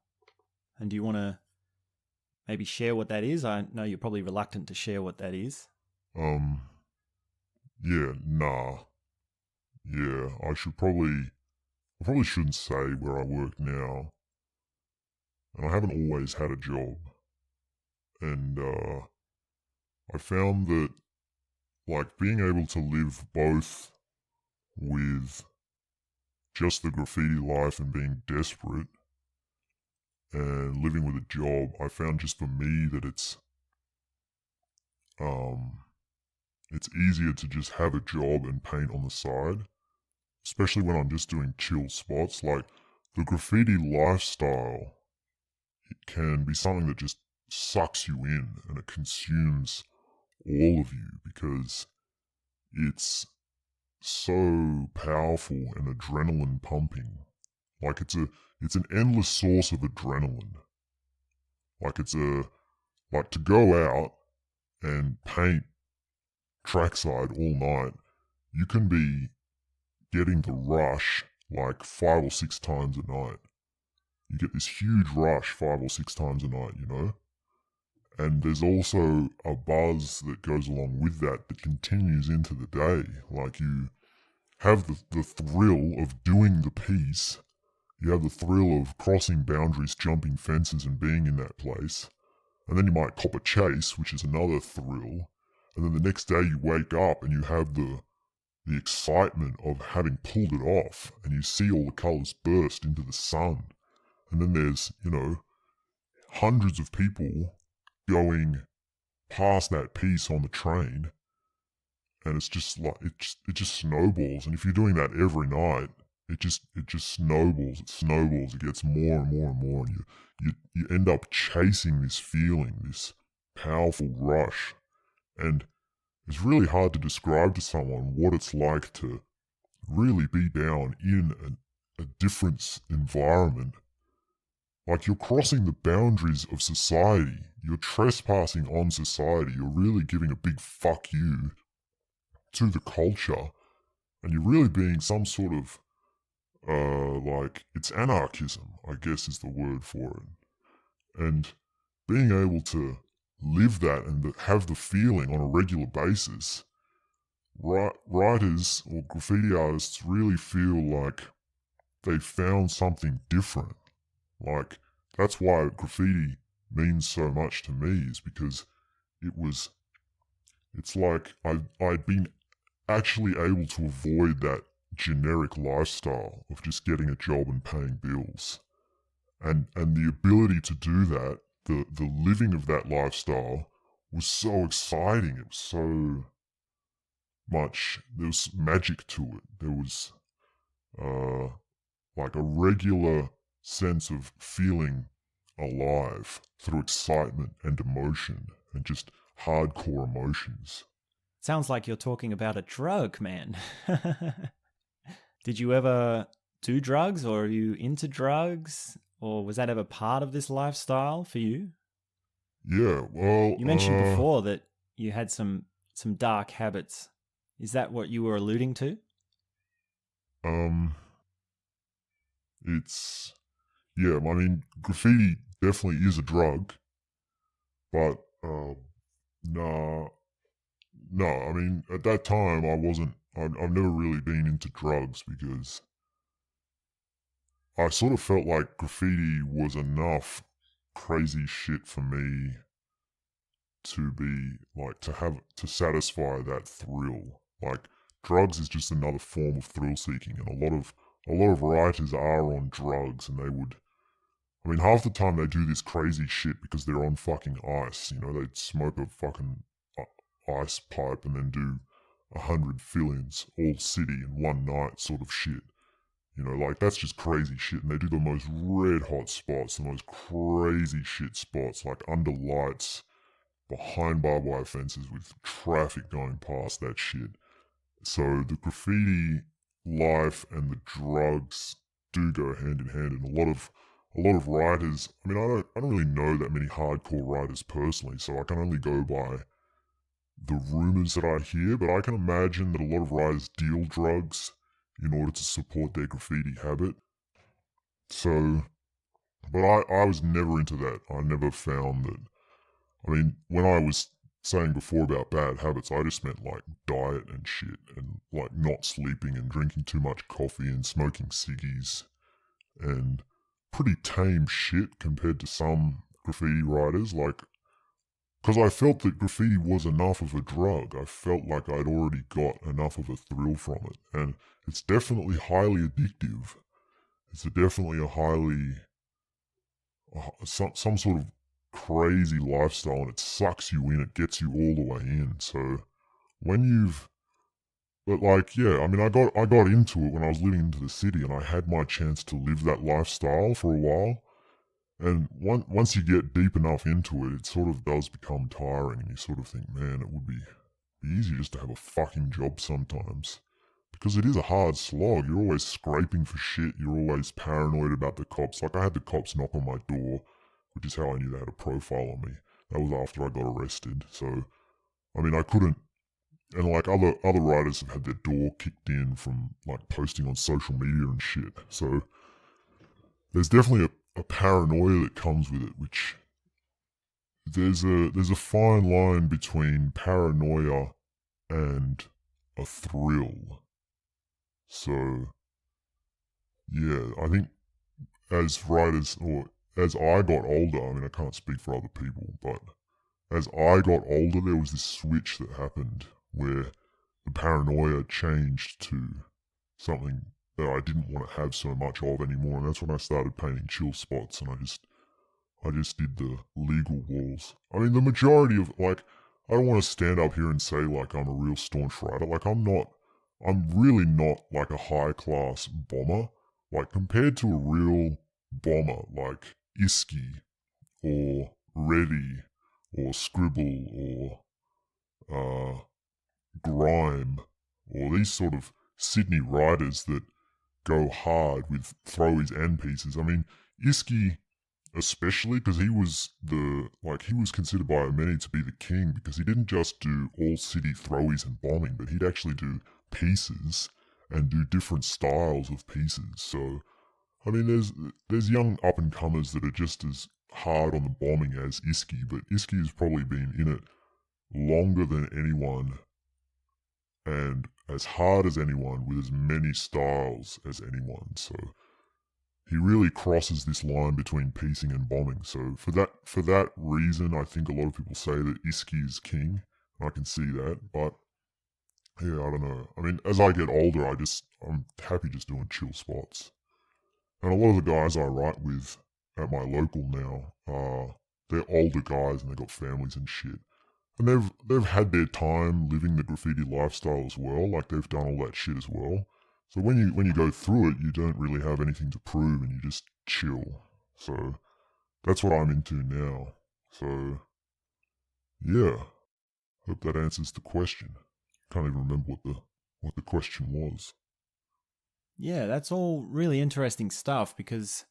And do you want to maybe share what that is? I know you're probably reluctant to share what that is. Yeah, nah. Yeah, I probably shouldn't say where I work now. And I haven't always had a job. And I found that, like, being able to live both with just the graffiti life and being desperate, and living with a job, I found just for me that it's easier to just have a job and paint on the side, especially when I'm just doing chill spots. Like, the graffiti lifestyle, it can be something that just sucks you in, and it consumes all of you, because it's so powerful and adrenaline pumping. Like, it's an endless source of adrenaline. Like, like, to go out and paint trackside all night, you can be getting the rush like 5 or 6 times a night. You get this huge rush 5 or 6 times a night, And there's also a buzz that goes along with that continues into the day. Like, you have the thrill of doing the piece. You have the thrill of crossing boundaries, jumping fences, and being in that place. And then you might cop a chase, which is another thrill. And then the next day you wake up and you have the excitement of having pulled it off, and you see all the colours burst into the sun. And then there's, hundreds of people going past that piece on the train, and it's just like, it just snowballs. And if you're doing that every night, it just snowballs. It gets more and more and more, and you end up chasing this feeling, this powerful rush. And it's really hard to describe to someone what it's like to really be down in a different environment. Like, you're crossing the boundaries of society. You're trespassing on society. You're really giving a big fuck you to the culture. And you're really being some sort of, like, it's anarchism, I guess is the word for it. And being able to live that and have the feeling on a regular basis, writers or graffiti artists really feel like they found something different. Like, that's why graffiti means so much to me, is because it's like I'd been actually able to avoid that generic lifestyle of just getting a job and paying bills. And the ability to do that, the living of that lifestyle was so exciting. It was so much, there was magic to it. There was uh, like a regular sense of feeling alive through excitement and emotion and just hardcore emotions. Sounds like you're talking about a drug, man. Did you ever do drugs, or are you into drugs? Or was that ever part of this lifestyle for you? Yeah, well, You mentioned before that you had some dark habits. Is that what you were alluding to? um, it's, yeah, I mean, graffiti definitely is a drug, but, nah, no, I mean, at that time, I've never really been into drugs because I sort of felt like graffiti was enough crazy shit for me to be like to satisfy that thrill. Like, drugs is just another form of thrill seeking, and a lot of writers are on drugs, and they would. I mean, half the time they do this crazy shit because they're on fucking ice. You know, they'd smoke a fucking ice pipe and then do 100 fill-ins all city in one night, sort of shit. You know, like, that's just crazy shit. And they do the most red hot spots, the most crazy shit spots, like under lights, behind barbed wire fences with traffic going past that shit. So the graffiti life and the drugs do go hand in hand, and a lot of writers. I mean, I don't really know that many hardcore writers personally, so I can only go by the rumors that I hear. But I can imagine that a lot of writers deal drugs in order to support their graffiti habit. So, but I was never into that. I never found that. I mean, when I was saying before about bad habits, I just meant like diet and shit, and like not sleeping and drinking too much coffee and smoking ciggies and pretty tame shit compared to some graffiti writers. Like, because I felt that graffiti was enough of a drug. I felt like I'd already got enough of a thrill from it. And it's definitely highly addictive. It's definitely a highly, some sort of crazy lifestyle, and it sucks you in. It gets you all the way in. So when you've, but like, yeah, I mean, I got into it when I was living into the city, and I had my chance to live that lifestyle for a while. And once you get deep enough into it, it sort of does become tiring, and you sort of think, man, it would be easy just to have a fucking job sometimes. Because it is a hard slog. You're always scraping for shit. You're always paranoid about the cops. Like, I had the cops knock on my door, which is how I knew they had a profile on me. That was after I got arrested. So, I mean, I couldn't. And like other writers have had their door kicked in from like posting on social media and shit. So there's definitely a paranoia that comes with it, which there's a fine line between paranoia and a thrill. So yeah, I think as writers, or as I got older, I mean, I can't speak for other people, but as I got older, there was this switch that happened where the paranoia changed to something that I didn't want to have so much of anymore, and that's when I started painting chill spots, and I just did the legal walls. I mean, the majority of, like, I don't want to stand up here and say like I'm a real staunch writer. Like, I'm really not like a high class bomber. Like, compared to a real bomber like Iski or Reddy or Scribble or Grime or these sort of Sydney writers that go hard with throwies and pieces. I mean, Iski especially, because he was considered by many to be the king, because he didn't just do all city throwies and bombing, but he'd actually do pieces and do different styles of pieces. So I mean, there's young up and comers that are just as hard on the bombing as Iski, but Iski has probably been in it longer than anyone and as hard as anyone with as many styles as anyone. So he really crosses this line between piecing and bombing. So for that reason, I think a lot of people say that Iski is king. I can see that, but yeah, I don't know. I mean, as I get older, I'm happy just doing chill spots. And a lot of the guys I write with at my local now, they're older guys and they've got families and shit. And they've had their time living the graffiti lifestyle as well. Like they've done all that shit as well. So when you go through it, you don't really have anything to prove and you just chill. So that's what I'm into now. So yeah, hope that answers the question. Can't even remember what the question was. Yeah, that's all really interesting stuff because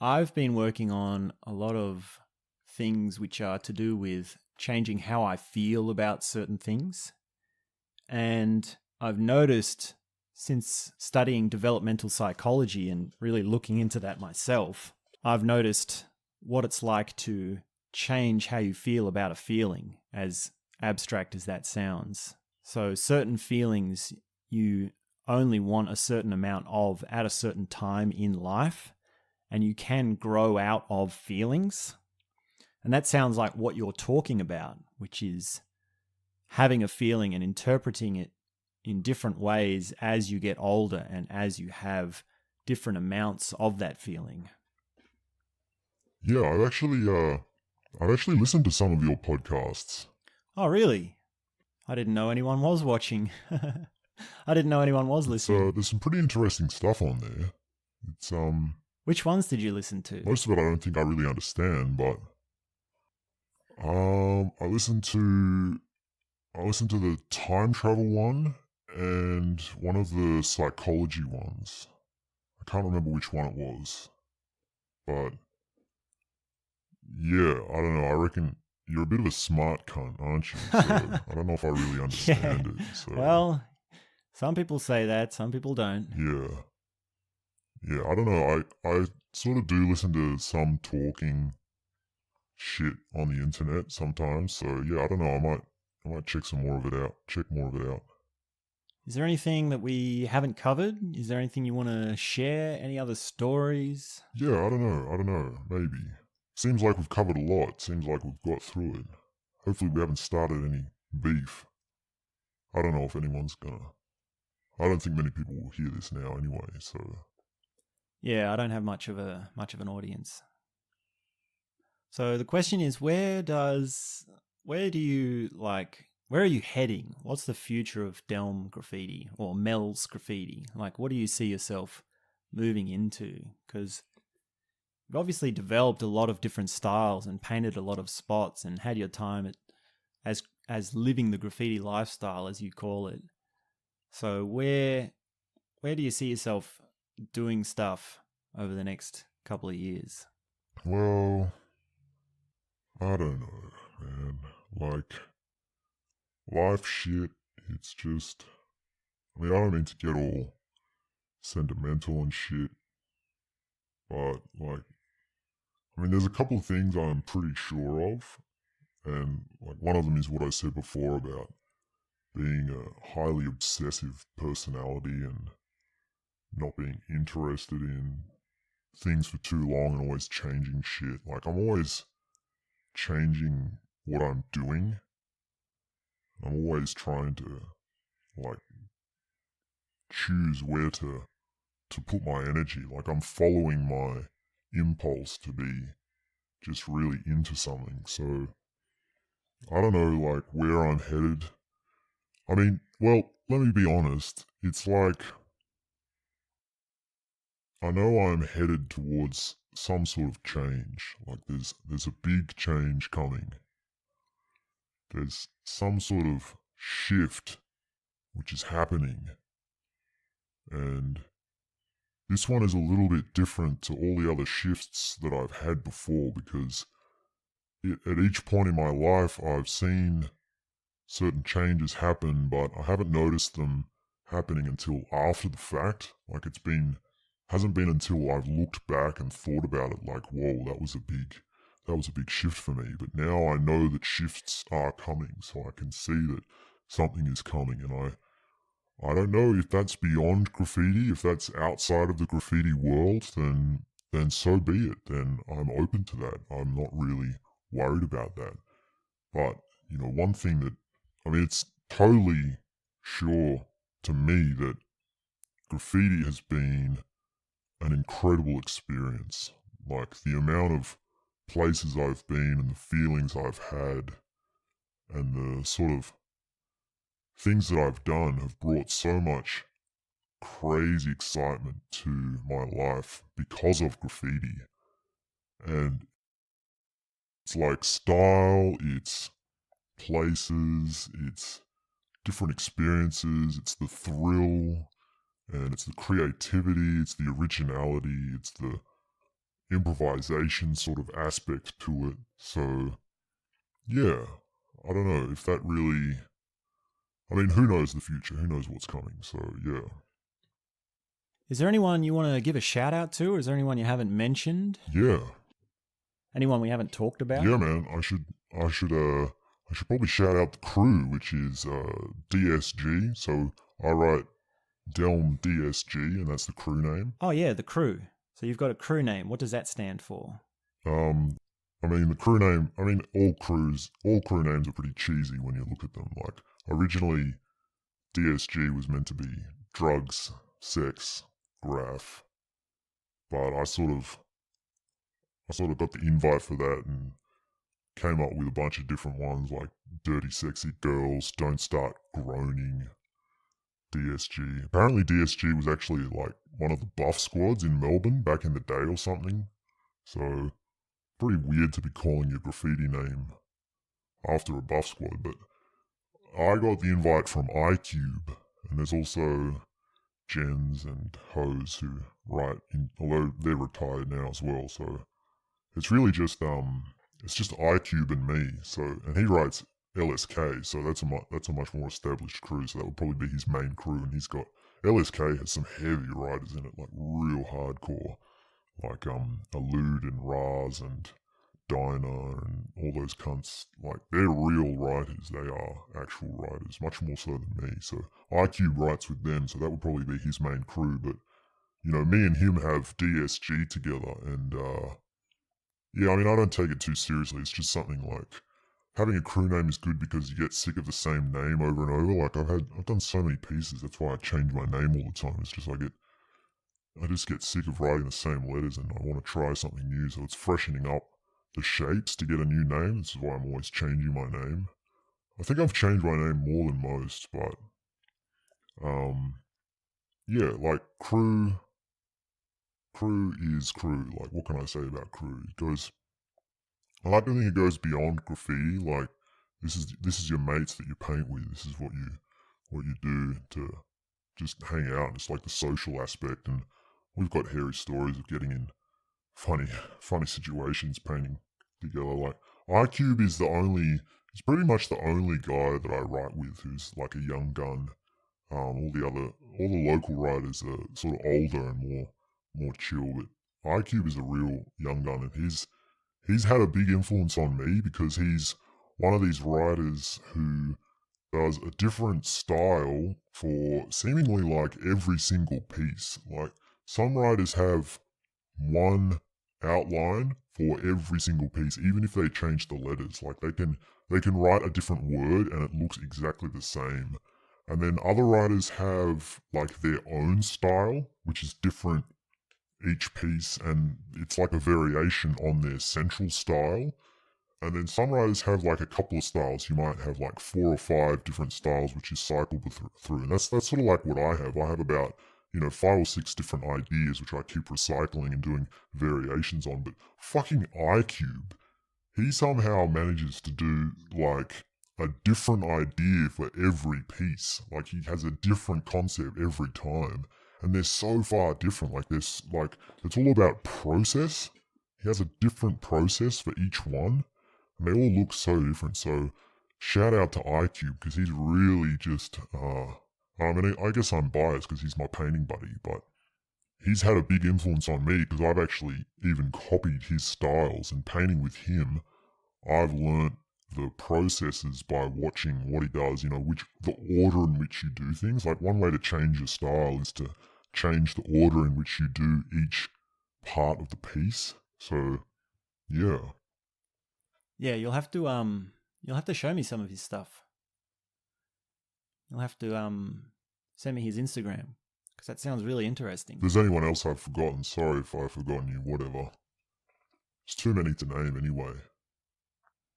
I've been working on a lot of things which are to do with changing how I feel about certain things. And I've noticed since studying developmental psychology and really looking into that myself, I've noticed what it's like to change how you feel about a feeling, as abstract as that sounds. So certain feelings you only want a certain amount of at a certain time in life, and you can grow out of feelings. And that sounds like what you're talking about, which is having a feeling and interpreting it in different ways as you get older and as you have different amounts of that feeling. Yeah, I've actually listened to some of your podcasts. Oh, really? I didn't know anyone was watching. I didn't know anyone was listening. There's some pretty interesting stuff on there. It's Which ones did you listen to? most of it I don't think I really understand, but I listened to the time travel one and one of the psychology ones. I can't remember which one it was, but yeah, I don't know. I reckon you're a bit of a smart cunt, aren't you? So I don't know if I really understand it. So Well, some people say that, some people don't. yeah, I don't know. I sort of do listen to some talking shit on the internet sometimes. So yeah, I don't know. I might check some more of it out. Check more of it out. Is there anything that we haven't covered? Is there anything you want to share? Any other stories? Yeah, I don't know. Maybe. Seems like we've covered a lot. Seems like we've got through it. Hopefully we haven't started any beef. I don't know if anyone's gonna. I don't think many people will hear this now anyway, so. Yeah, I don't have much of an audience. So the question is, where are you heading? What's the future of Delm Graffiti or Mel's Graffiti? Like, what do you see yourself moving into? Because you've obviously developed a lot of different styles and painted a lot of spots and had your time as living the graffiti lifestyle, as you call it. So where do you see yourself doing stuff over the next couple of years? Well, I don't know, man. Like, life shit, it's just. I mean, I don't mean to get all sentimental and shit, but, like, I mean, there's a couple of things I'm pretty sure of, and, like, one of them is what I said before about being a highly obsessive personality and not being interested in things for too long and always changing shit. Like, I'm always changing what I'm doing. I'm always trying to, like, choose where to put my energy. Like, I'm following my impulse to be just really into something. So, I don't know, like, where I'm headed. I mean, well, let me be honest. It's like, I know I'm headed towards some sort of change. Like, there's a big change coming. There's some sort of shift which is happening. And this one is a little bit different to all the other shifts that I've had before because at each point in my life I've seen certain changes happen, but I haven't noticed them happening until after the fact. Like, hasn't been until I've looked back and thought about it like, whoa, that was a big shift for me. But now I know that shifts are coming, so I can see that something is coming. And I don't know if that's beyond graffiti, if that's outside of the graffiti world, then so be it. Then I'm open to that. I'm not really worried about that. But, one thing that, it's totally sure to me that graffiti has been an incredible experience. Like the amount of places I've been and the feelings I've had and the sort of things that I've done have brought so much crazy excitement to my life because of graffiti. And it's like style, it's places, it's different experiences, it's the thrill, and it's the creativity, it's the originality, it's the improvisation sort of aspect to it. So, yeah, I don't know if that really. Who knows the future? Who knows what's coming? So, yeah. Is there anyone you want to give a shout out to, or is there anyone you haven't mentioned? Yeah. Anyone we haven't talked about? Yeah, man. I should probably shout out the crew, which is DSG. So I write Delm DSG, and that's the crew name. Oh yeah, the crew. So you've got a crew name. What does that stand for? The crew name. All crew names are pretty cheesy when you look at them. Like originally, DSG was meant to be drugs, sex, graph, but I sort of got the invite for that and came up with a bunch of different ones like Dirty Sexy Girls, Don't Start Groaning, DSG. Apparently DSG was actually like one of the buff squads in Melbourne back in the day or something. So pretty weird to be calling your graffiti name after a buff squad, but I got the invite from iCube, and there's also Jens and Hose who write in, although they're retired now as well, so it's really just it's just iCube and me. So, and he writes LSK, so that's a much more established crew. So that would probably be his main crew, and he's got LSK has some heavy writers in it, like real hardcore, like Elude and Raz and Dinah and all those cunts. Like they're real writers. They are actual writers, much more so than me. So iCube writes with them, so that would probably be his main crew. But me and him have DSG together, and yeah, I don't take it too seriously. It's just something like having a crew name is good because you get sick of the same name over and over. Like I've done so many pieces. That's why I change my name all the time. It's just I just get sick of writing the same letters, and I want to try something new. So it's freshening up the shapes to get a new name. This is why I'm always changing my name. I think I've changed my name more than most, but yeah, like crew is crew. Like, what can I say about crew? I like to think it goes beyond graffiti. Like, this is your mates that you paint with. This is what you do to just hang out. It's like the social aspect, and we've got hairy stories of getting in funny situations painting together. Like, iCube is he's pretty much the only guy that I write with who's like a young gun. All the local writers are sort of older and more chill, but iCube is a real young gun, and he's had a big influence on me because he's one of these writers who does a different style for seemingly like every single piece. Like some writers have one outline for every single piece, even if they change the letters. Like they can write a different word and it looks exactly the same. And then other writers have like their own style, which is different each piece, and it's like a variation on their central style. And then some writers have like a couple of styles. You might have like 4 or 5 different styles, which is cycled through. And that's sort of like what I have. I have about 5 or 6 different ideas, which I keep recycling and doing variations on. But fucking iCube, he somehow manages to do like a different idea for every piece. Like he has a different concept every time. And they're so far different. Like it's all about process. He has a different process for each one. And they all look so different. So shout out to iCube because he's really just I guess I'm biased because he's my painting buddy, but he's had a big influence on me because I've actually even copied his styles, and painting with him I've learnt the processes by watching what he does, you know, the order in which you do things. Like one way to change your style is to change the order in which you do each part of the piece. So, yeah. Yeah, you'll have to show me some of his stuff. You'll have to send me his Instagram, because that sounds really interesting. If there's anyone else I've forgotten, sorry if I've forgotten you, whatever. It's too many to name anyway.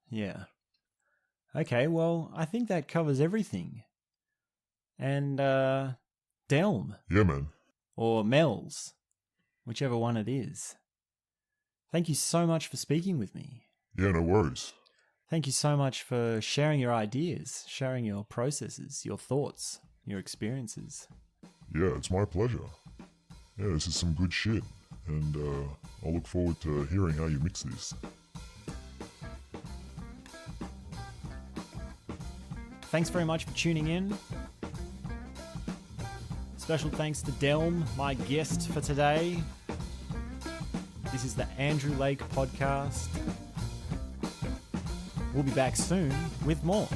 Yeah. Okay, well, I think that covers everything. And Delm. Yeah, man. Or Mel's, whichever one it is. Thank you so much for speaking with me. Yeah, no worries. Thank you so much for sharing your ideas, sharing your processes, your thoughts, your experiences. Yeah, it's my pleasure. Yeah, this is some good shit. And I'll look forward to hearing how you mix this. Thanks very much for tuning in. Special thanks to Delm, my guest for today. This is the Andrew Lake Podcast. We'll be back soon with more.